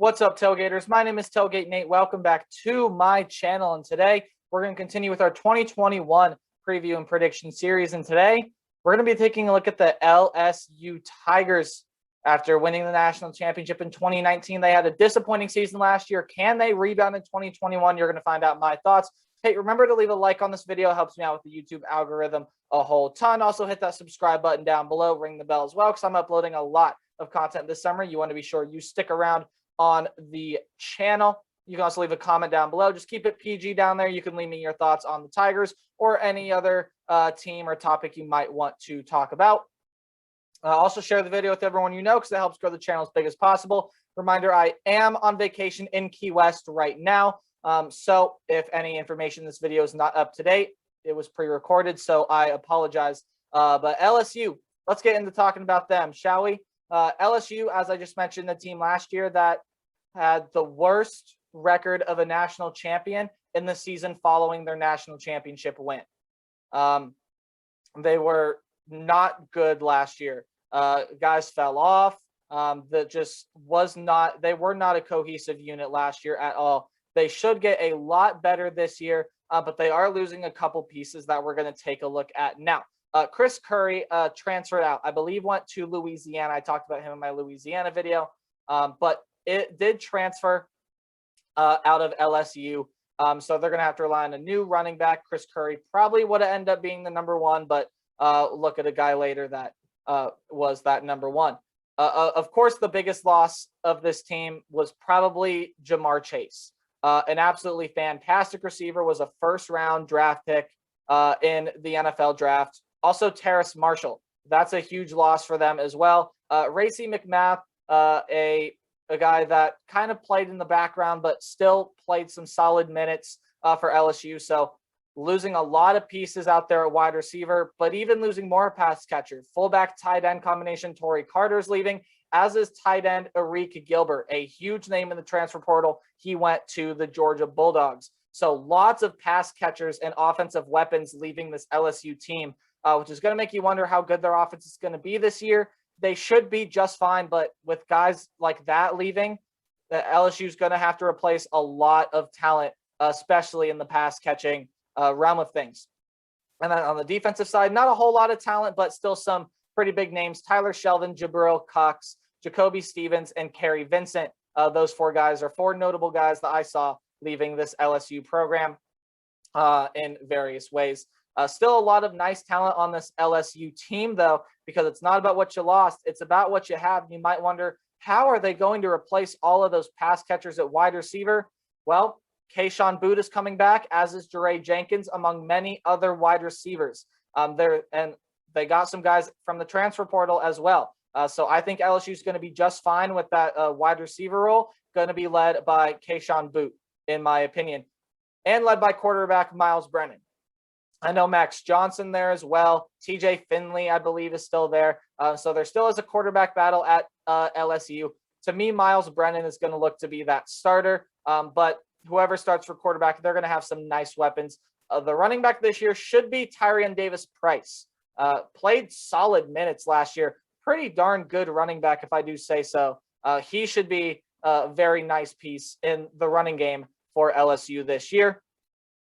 What's up, Tailgaters? My name is Tailgate Nate. Welcome back to my channel. And today we're going to continue with our 2021 preview and prediction series. And today we're going to be taking a look at the LSU Tigers. After winning the national championship in 2019, they had a disappointing season last year. Can they rebound in 2021? You're going to find out my thoughts. Hey, remember to leave a like on this video. It helps me out with the YouTube algorithm a whole ton. Also, hit that subscribe button down below. Ring the bell as well, because I'm uploading a lot of content this summer. You want to be sure you stick around on the channel. You can also leave a comment down below. Just keep it PG down there. You can leave me your thoughts on the Tigers or any other team or topic you might want to talk about. Also share the video with everyone you know, because that helps grow the channel as big as possible. Reminder, I am on vacation in Key West right now. So if any information in this video is not up to date, it was pre-recorded, so I apologize. But LSU, let's get into talking about them, shall we? LSU, as I just mentioned, the team last year that had the worst record of a national champion in the season following their national championship win. They were not good last year. Guys fell off. They were not a cohesive unit last year at all. They should get a lot better this year, but they are losing a couple pieces that we're going to take a look at now. Chris Curry transferred out. I believe went to Louisiana. I talked about him in my Louisiana video, but it did transfer out of LSU. So they're going to have to rely on a new running back. Chris Curry probably would have ended up being the number one, but look at a guy later that was that number one. Of course, the biggest loss of this team was probably Jamar Chase. An absolutely fantastic receiver, was a first-round draft pick in the NFL draft. Also, Terrace Marshall. That's a huge loss for them as well. Racey McMath, a guy that kind of played in the background, but still played some solid minutes for LSU. So losing a lot of pieces out there at wide receiver, but even losing more pass catcher. Fullback tight end combination, Torrey Carter's leaving, as is tight end Arik Gilbert, a huge name in the transfer portal. He went to the Georgia Bulldogs. So lots of pass catchers and offensive weapons leaving this LSU team, which is going to make you wonder how good their offense is going to be this year. They should be just fine, but with guys like that leaving, the LSU is going to have to replace a lot of talent, especially in the pass catching realm of things. And then on the defensive side, not a whole lot of talent, but still some pretty big names: Tyler Shelvin, Jabril Cox, Jacoby Stevens, and Kerry Vincent. Those four guys are four notable guys that I saw leaving this LSU program in various ways. Still a lot of nice talent on this LSU team, though, because it's not about what you lost. It's about what you have. You might wonder, how are they going to replace all of those pass catchers at wide receiver? Well, Kayshon Boutte is coming back, as is Jeray Jenkins, among many other wide receivers. They got some guys from the transfer portal as well. So I think LSU is going to be just fine with that wide receiver role, going to be led by Kayshon Boutte, in my opinion, and led by quarterback Miles Brennan. I know Max Johnson there as well. TJ Finley, I believe, is still there. So there still is a quarterback battle at LSU. To me, Miles Brennan is going to look to be that starter. But whoever starts for quarterback, they're going to have some nice weapons. The running back this year should be Tyrion Davis-Price. Played solid minutes last year. Pretty darn good running back, if I do say so. He should be a very nice piece in the running game for LSU this year.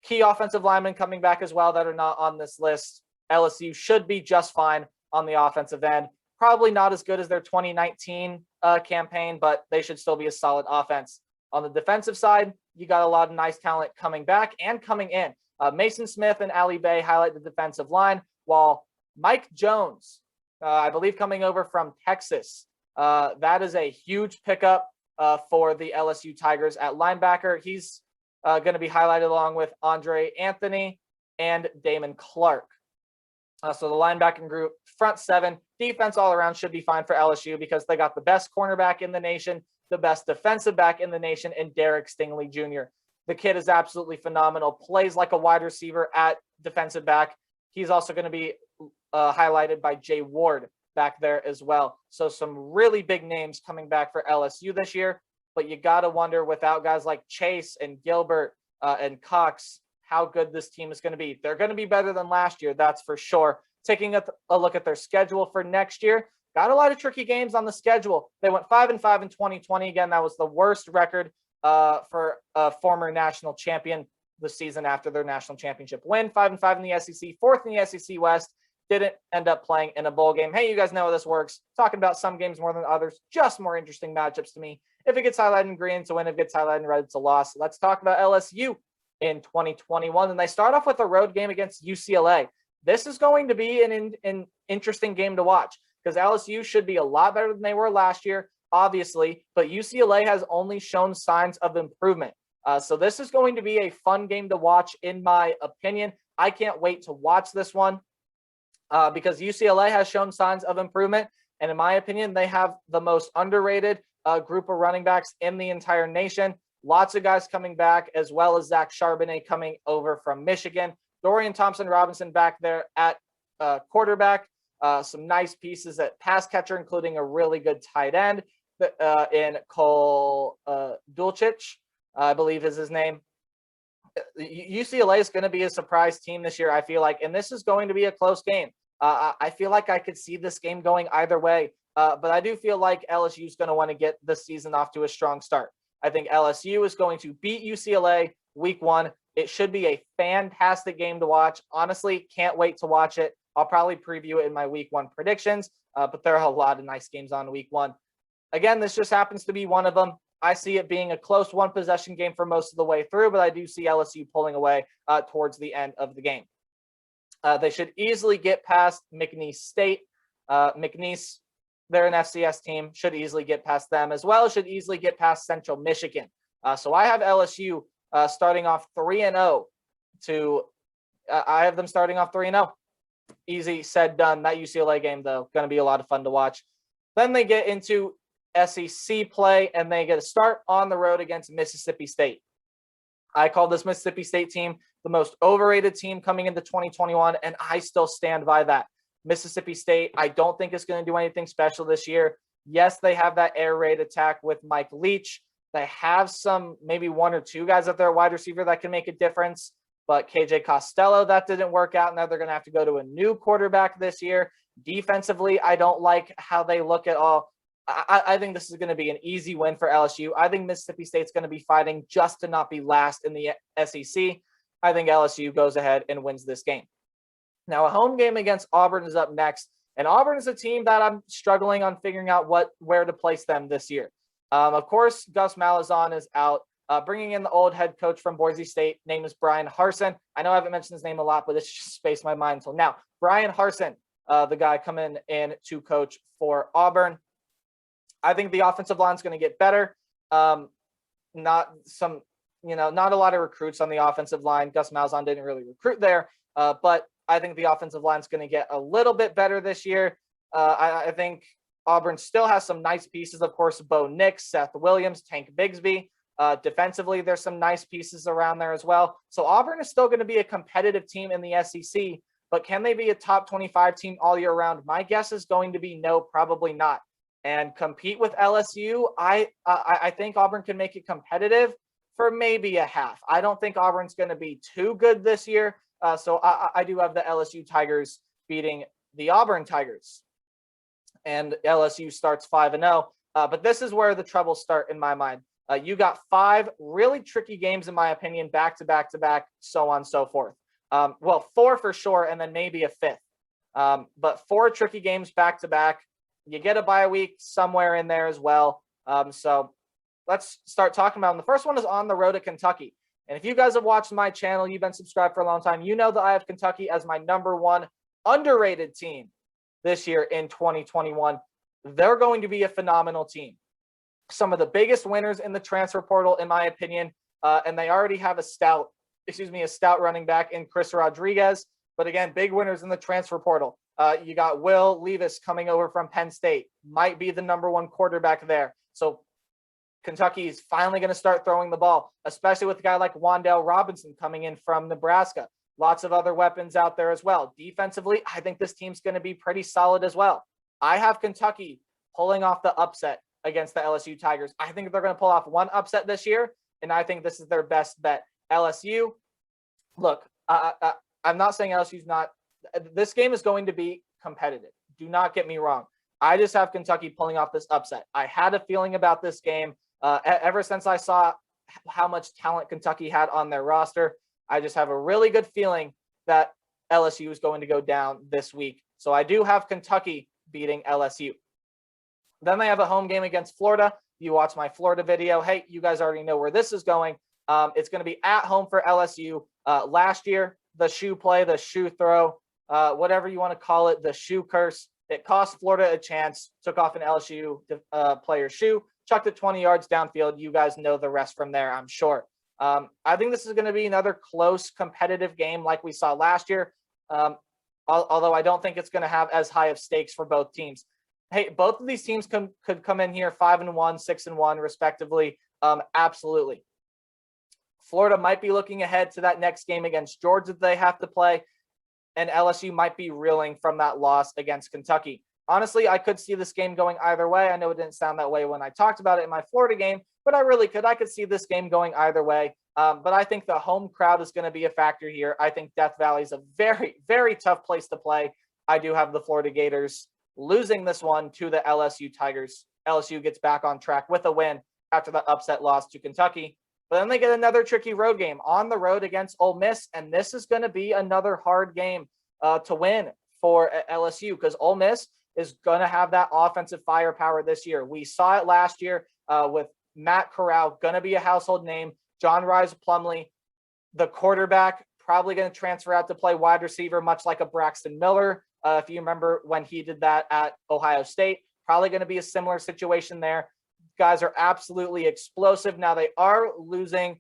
Key offensive linemen coming back as well that are not on this list. LSU should be just fine on the offensive end. Probably not as good as their 2019 campaign, but they should still be a solid offense. On the defensive side, you got a lot of nice talent coming back and coming in. Mason Smith and Ali Bay highlight the defensive line, while Mike Jones, I believe coming over from Texas, that is a huge pickup for the LSU Tigers at linebacker. He's going to be highlighted along with Andre Anthony and Damon Clark. So the linebacking group, front seven, defense all around should be fine for LSU, because they got the best cornerback in the nation, the best defensive back in the nation, and Derek Stingley Jr. The kid is absolutely phenomenal, plays like a wide receiver at defensive back. He's also going to be highlighted by Jay Ward back there as well. So some really big names coming back for LSU this year. But you got to wonder, without guys like Chase and Gilbert and Cox, how good this team is going to be. They're going to be better than last year, that's for sure. Taking a look at their schedule for next year, got a lot of tricky games on the schedule. They went 5-5 in 2020. Again, that was the worst record for a former national champion the season after their national championship win. 5-5 in the SEC, fourth in the SEC West. Didn't end up playing in a bowl game. Hey, you guys know how this works. Talking about some games more than others, just more interesting matchups to me. If it gets highlighted in green, it's a win. If it gets highlighted in red, it's a loss. Let's talk about LSU in 2021. And they start off with a road game against UCLA. This is going to be an interesting game to watch because LSU should be a lot better than they were last year, obviously, but UCLA has only shown signs of improvement. So this is going to be a fun game to watch, in my opinion. I can't wait to watch this one because UCLA has shown signs of improvement. And in my opinion, they have the most underrated group of running backs in the entire nation. Lots of guys coming back, as well as Zach Charbonnet coming over from Michigan. Dorian Thompson-Robinson back there at quarterback. Some nice pieces at pass catcher, including a really good tight end in Cole Dulcich, I believe is his name. UCLA is going to be a surprise team this year, I feel like, and this is going to be a close game. I feel like I could see this game going either way, but I do feel like LSU is going to want to get the season off to a strong start. I think LSU is going to beat UCLA week 1. It should be a fantastic game to watch. Honestly, can't wait to watch it. I'll probably preview it in my week 1 predictions, but there are a lot of nice games on week 1. Again, this just happens to be one of them. I see it being a close one-possession game for most of the way through, but I do see LSU pulling away towards the end of the game. They should easily get past McNeese State. McNeese, they're an FCS team, should easily get past them, as well as should easily get past Central Michigan. So I have LSU starting off 3-0 I have them starting off 3-0. Easy said, done. That UCLA game, though, going to be a lot of fun to watch. Then they get into SEC play, and they get a start on the road against Mississippi State. I call this Mississippi State team the most overrated team coming into 2021, and I still stand by that. Mississippi State, I don't think is going to do anything special this year. Yes, they have that air raid attack with Mike Leach. They have some, maybe 1 or 2 guys at their wide receiver that can make a difference. But KJ Costello, that didn't work out. Now they're going to have to go to a new quarterback this year. Defensively, I don't like how they look at all. I think this is going to be an easy win for LSU. I think Mississippi State's going to be fighting just to not be last in the SEC. I think LSU goes ahead and wins this game. Now, a home game against Auburn is up next. And Auburn is a team that I'm struggling on figuring out where to place them this year. Of course, Gus Malzahn is out. Bringing in the old head coach from Boise State, name is Brian Harsin. I know I haven't mentioned his name a lot, but it's just spaced my mind until now. Brian Harsin, the guy coming in to coach for Auburn. I think the offensive line is going to get better. Not a lot of recruits on the offensive line. Gus Malzahn didn't really recruit there, but I think the offensive line is going to get a little bit better this year. I think Auburn still has some nice pieces. Of course, Bo Nix, Seth Williams, Tank Bigsby. Defensively, there's some nice pieces around there as well. So Auburn is still going to be a competitive team in the SEC, but can they be a top 25 team all year round? My guess is going to be no, probably not. And compete with LSU, I think Auburn can make it competitive for maybe a half. I don't think Auburn's going to be too good this year. So I do have the LSU Tigers beating the Auburn Tigers. And LSU starts 5-0. But this is where the troubles start in my mind. You got 5 really tricky games, in my opinion, back to back to back, so on and so forth. 4 for sure, and then maybe a 5th. But 4 tricky games back to back. You get a bye week somewhere in there as well. So let's start talking about them. The first one is on the road to Kentucky. And if you guys have watched my channel, you've been subscribed for a long time, you know that I have Kentucky as my number 1 underrated team this year in 2021. They're going to be a phenomenal team. Some of the biggest winners in the transfer portal, in my opinion, and they already have a stout running back in Chris Rodriguez. But again, big winners in the transfer portal. You got Will Levis coming over from Penn State, might be the number 1 quarterback there. So Kentucky is finally going to start throwing the ball, especially with a guy like Wan'Dale Robinson coming in from Nebraska. Lots of other weapons out there as well. Defensively, I think this team's going to be pretty solid as well. I have Kentucky pulling off the upset against the LSU Tigers. I think they're going to pull off 1 upset this year, and I think this is their best bet. LSU, look, I'm not saying LSU's not. This game is going to be competitive. Do not get me wrong. I just have Kentucky pulling off this upset. I had a feeling about this game ever since I saw how much talent Kentucky had on their roster. I just have a really good feeling that LSU is going to go down this week. So I do have Kentucky beating LSU. Then they have a home game against Florida. You watch my Florida video. Hey, you guys already know where this is going. It's going to be at home for LSU. Last year, the shoe play, the shoe throw, whatever you want to call it, the shoe curse, it cost Florida a chance, took off an LSU player's shoe, chucked it 20 yards downfield. You guys know the rest from there, I'm sure. I think this is going to be another close, competitive game like we saw last year, although I don't think it's going to have as high of stakes for both teams. Hey, both of these teams could come in here 5-1, 6-1, respectively. Absolutely. Florida might be looking ahead to that next game against Georgia that they have to play, and LSU might be reeling from that loss against Kentucky. Honestly, I could see this game going either way. I know it didn't sound that way when I talked about it in my Florida game, but I really could. I could see this game going either way. But I think the home crowd is going to be a factor here. I think Death Valley is a very, very tough place to play. I do have the Florida Gators losing this one to the LSU Tigers. LSU gets back on track with a win after the upset loss to Kentucky. But then they get another tricky road game on the road against Ole Miss, and this is going to be another hard game to win for LSU because Ole Miss is going to have that offensive firepower this year. We saw it last year with Matt Corral, going to be a household name. John Rhys Plumlee, the quarterback, probably going to transfer out to play wide receiver, much like a Braxton Miller. If you remember when he did that at Ohio State, probably going to be a similar situation there. Guys are absolutely explosive. Now they are losing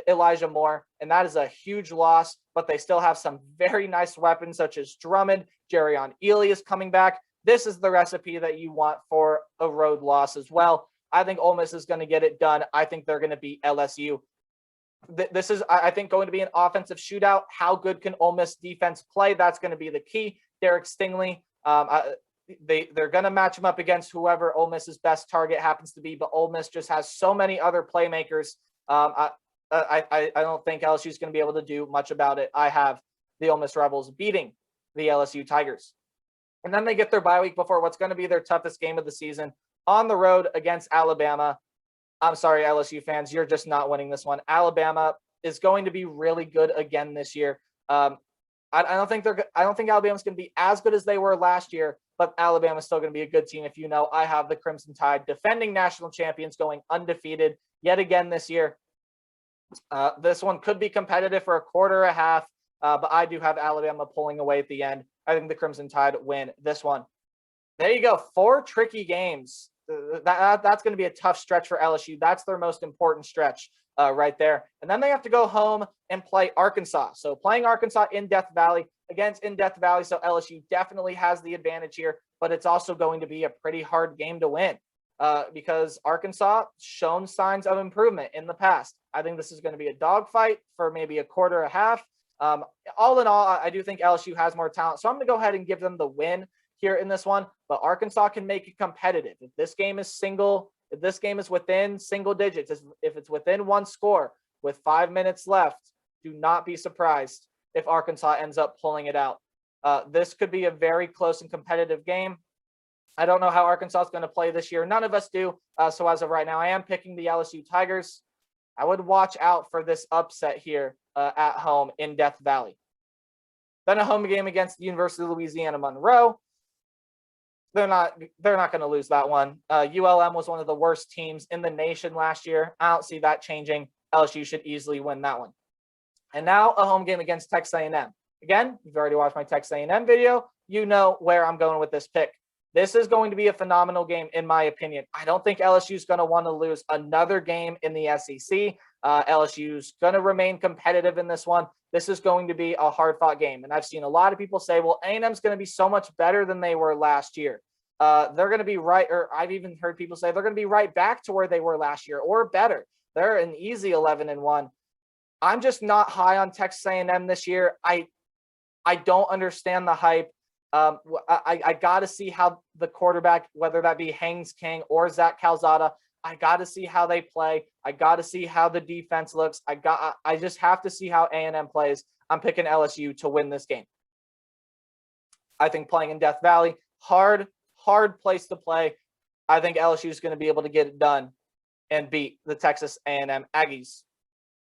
Elijah Moore, and that is a huge loss, but they still have some very nice weapons such as Drummond. Jerrion Ely is coming back. This is the recipe that you want for a road loss as well. I think Ole Miss is going to get it done. I think they're going to beat LSU. This is, I think, going to be an offensive shootout. How good can Ole Miss defense play? That's going to be the key. Derek Stingley, they're going to match him up against whoever Ole Miss's best target happens to be, but Ole Miss just has so many other playmakers. I don't think LSU is going to be able to do much about it. I have the Ole Miss Rebels beating the LSU Tigers. And then they get their bye week before what's going to be their toughest game of the season on the road against Alabama. I'm sorry, LSU fans, you're just not winning this one. Alabama is going to be really good again this year. I don't think Alabama's going to be as good as they were last year, but Alabama's still going to be a good team. If you know, I have the Crimson Tide, defending national champions, going undefeated yet again this year. This one could be competitive for a quarter or a half, but I do have Alabama pulling away at the end. I think the Crimson Tide win this one. There you go. 4 tricky games. That's going to be a tough stretch for LSU. That's their most important stretch right there. And then they have to go home and play Arkansas. So playing Arkansas in Death Valley, against in Death Valley, so LSU definitely has the advantage here, but it's also going to be a pretty hard game to win because Arkansas shown signs of improvement in the past. I think this is going to be a dogfight for maybe a quarter or a half. All in all, I do think LSU has more talent. So I'm going to go ahead and give them the win here in this one, but Arkansas can make it competitive. If this game is within single digits, if it's within one score with 5 minutes left, do not be surprised if Arkansas ends up pulling it out. This could be a very close and competitive game. I don't know how Arkansas is going to play this year. None of us do. So as of right now, I am picking the LSU Tigers. I would watch out for this upset here at home in Death Valley. Then a home game against the University of Louisiana Monroe. They're not going to lose that one. ULM was one of the worst teams in the nation last year. I don't see that changing. LSU should easily win that one. And now a home game against Texas A&M. Again, you've already watched my Texas A&M video. You know where I'm going with this pick. This is going to be a phenomenal game, in my opinion. I don't think LSU is going to want to lose another game in the SEC. LSU's going to remain competitive in this one. This is going to be a hard-fought game. And I've seen a lot of people say, well, A&M's going to be so much better than they were last year. They're going to be right, or I've even heard people say they're going to be right back to where they were last year or better. They're an easy 11-1. I'm just not high on Texas A&M this year. I don't understand the hype. I got to see how the quarterback, whether that be Haynes King or Zach Calzada, I got to see how they play. I got to see how the defense looks. I just have to see how A&M plays. I'm picking LSU to win this game. I think playing in Death Valley, hard hard place to play. I think LSU is going to be able to get it done and beat the Texas A&M Aggies.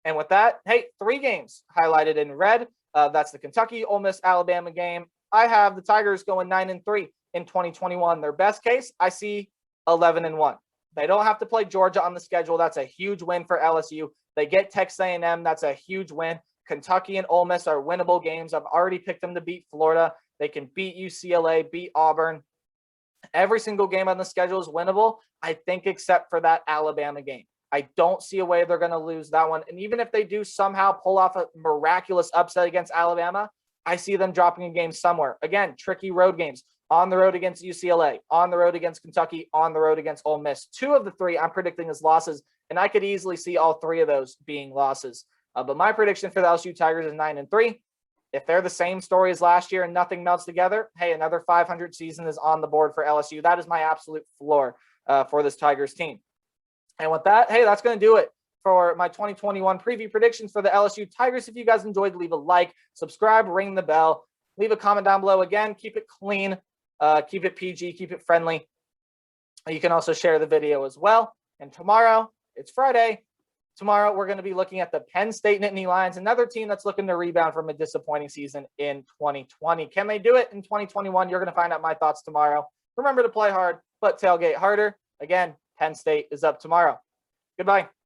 And with that, hey, 3 games highlighted in red. That's the Kentucky, Ole Miss, Alabama game. I have the Tigers going 9-3 in 2021. Their best case, I see 11-1. They don't have to play Georgia on the schedule. That's a huge win for LSU. They get Texas A&M. That's a huge win. Kentucky and Ole Miss are winnable games. I've already picked them to beat Florida. They can beat UCLA, beat Auburn. Every single game on the schedule is winnable, I think, except for that Alabama game. I don't see a way they're going to lose that one. And even if they do somehow pull off a miraculous upset against Alabama, I see them dropping a game somewhere. Again, tricky road games. On the road against UCLA, on the road against Kentucky, on the road against Ole Miss. 2 of the 3 I'm predicting as losses, and I could easily see all 3 of those being losses. But my prediction for the LSU Tigers is 9-3. If they're the same story as last year and nothing melts together, hey, another 500 season is on the board for LSU. That is my absolute floor for this Tigers team. And with that, hey, that's going to do it for my 2021 preview predictions for the LSU Tigers. If you guys enjoyed, leave a like, subscribe, ring the bell, leave a comment down below. Again, keep it clean, keep it PG, keep it friendly. You can also share the video as well. And tomorrow, it's Friday. Tomorrow, we're going to be looking at the Penn State Nittany Lions, another team that's looking to rebound from a disappointing season in 2020. Can they do it in 2021? You're going to find out my thoughts tomorrow. Remember to play hard, but tailgate harder. Again, Penn State is up tomorrow. Goodbye.